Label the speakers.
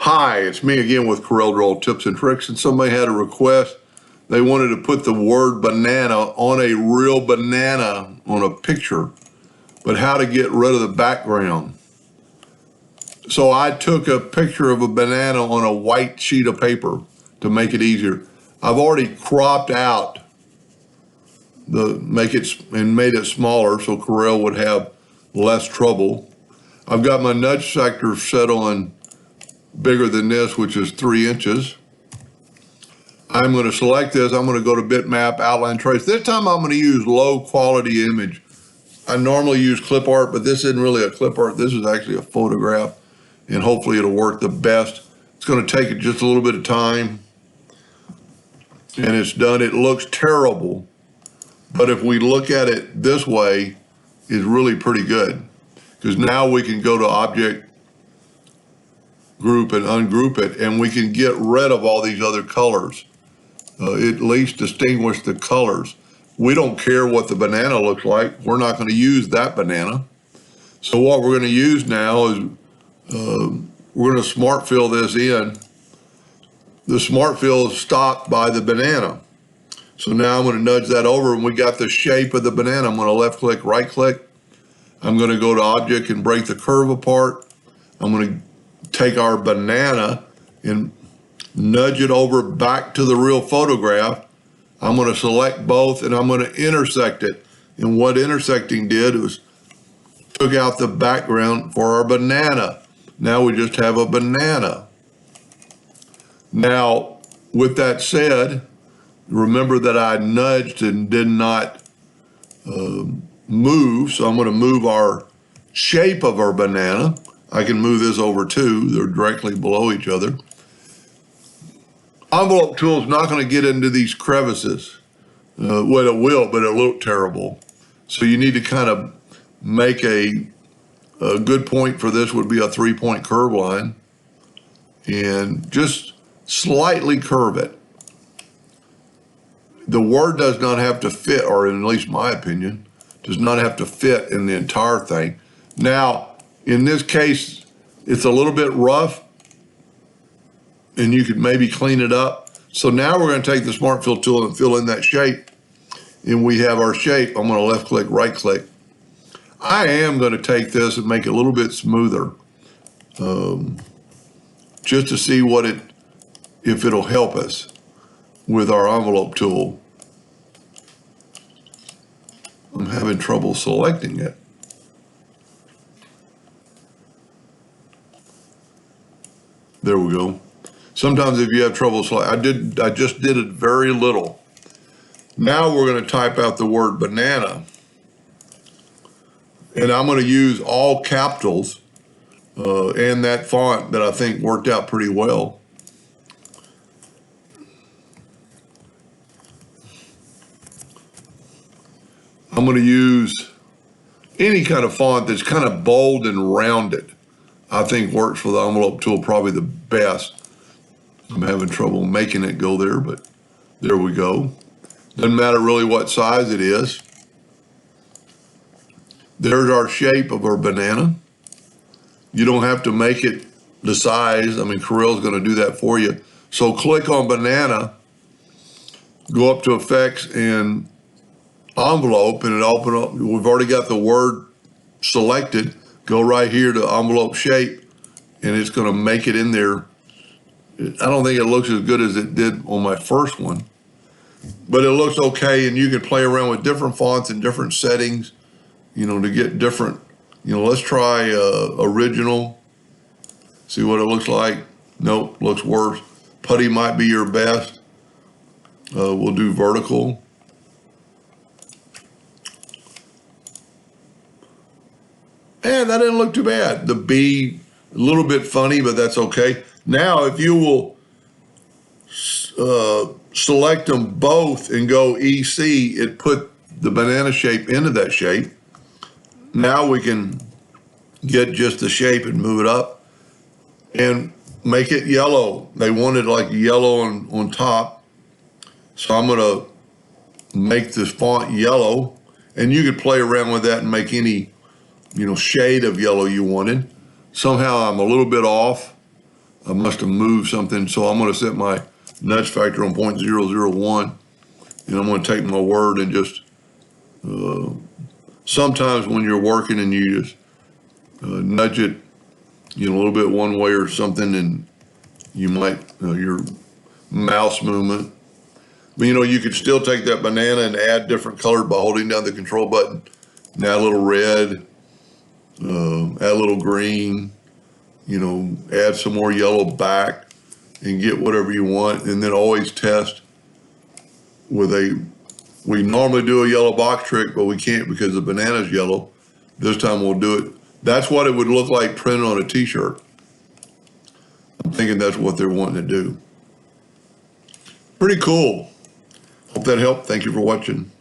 Speaker 1: Hi, it's me again with Corel Draw Tips and Tricks, and somebody had a request. They wanted to put the word banana on a real banana on a picture, but how to get rid of the background. So I took a picture of a banana on a white sheet of paper to make it easier. I've already cropped out made it smaller so Corel would have less trouble. I've got my nudge sector set on bigger than this, which is 3 inches. I'm going to select this. I'm going to go to bitmap, outline trace. This time I'm going to use low quality image. I normally use clip art, but this isn't really a clip art. This is actually a photograph, and hopefully it'll work the best. It's going to take it just a little bit of time, and it's done. It looks terrible, but if we look at it this way, it's really pretty good, because now we can go to object group and ungroup it, and we can get rid of all these other colors. At least distinguish the colors. We don't care what the banana looks like. We're not going to use that banana. So what we're going to use now is we're going to smart fill this in. The smart fill is stopped by the banana. So now I'm going to nudge that over, and we got the shape of the banana. I'm going to left click, right click. I'm going to go to object and break the curve apart. I'm going to take our banana and nudge it over back to the real photograph. I'm going to select both, and I'm going to intersect it. And what intersecting did was took out the background for our banana. Now we just have a banana. Now, with that said, remember that I nudged and did not move, so I'm going to move our shape of our banana. I can move this over too. They're directly below each other. Envelope tool is not going to get into these crevices. Well, it will, but it'll look terrible. So you need to kind of make a good point for this would be a 3-point curve line, and just slightly curve it. The word does not have to fit, or in at least my opinion, does not have to fit in the entire thing. Now, in this case, it's a little bit rough, and you could maybe clean it up. So now we're going to take the Smart Fill tool and fill in that shape, and we have our shape. I'm going to left click, right click. I am going to take this and make it a little bit smoother, just to see if it'll help us with our envelope tool. I'm having trouble selecting it. There we go. Sometimes if you have trouble, I just did it very little. Now we're going to type out the word banana. And I'm going to use all capitals and that font that I think worked out pretty well. I'm going to use any kind of font that's kind of bold and rounded. I think works for the envelope tool probably the best. I'm having trouble making it go there, but there we go. Doesn't matter really what size it is. There's our shape of our banana. You don't have to make it the size. I mean, Corel's going to do that for you. So click on banana, go up to effects and envelope, and it'll open up. We've already got the word selected. Go right here to envelope shape, and it's going to make it in there. I don't think it looks as good as it did on my first one, but it looks okay, and you can play around with different fonts and different settings, to get different, let's try original, see what it looks like. Nope, looks worse. Putty might be your best. We'll do vertical. And that didn't look too bad. The B, a little bit funny, but that's okay. Now, if you will select them both and go EC, it put the banana shape into that shape. Now we can get just the shape and move it up and make it yellow. They wanted like yellow on top. So I'm going to make this font yellow, and you could play around with that and make any shade of yellow you wanted. Somehow I'm a little bit off. I must have moved something. So I'm going to set my nudge factor on 0.001, and I'm going to take my word and just, sometimes when you're working and you just nudge it, a little bit one way or something, and you might, your mouse movement. But you could still take that banana and add different colors by holding down the control button. And add a little red, add a little green, add some more yellow back and get whatever you want. And then always test with we normally do a yellow box trick, but we can't because the banana's yellow. This time we'll do it. That's what it would look like printed on a t-shirt. I'm thinking that's what they're wanting to do. Pretty cool. Hope that helped. Thank you for watching.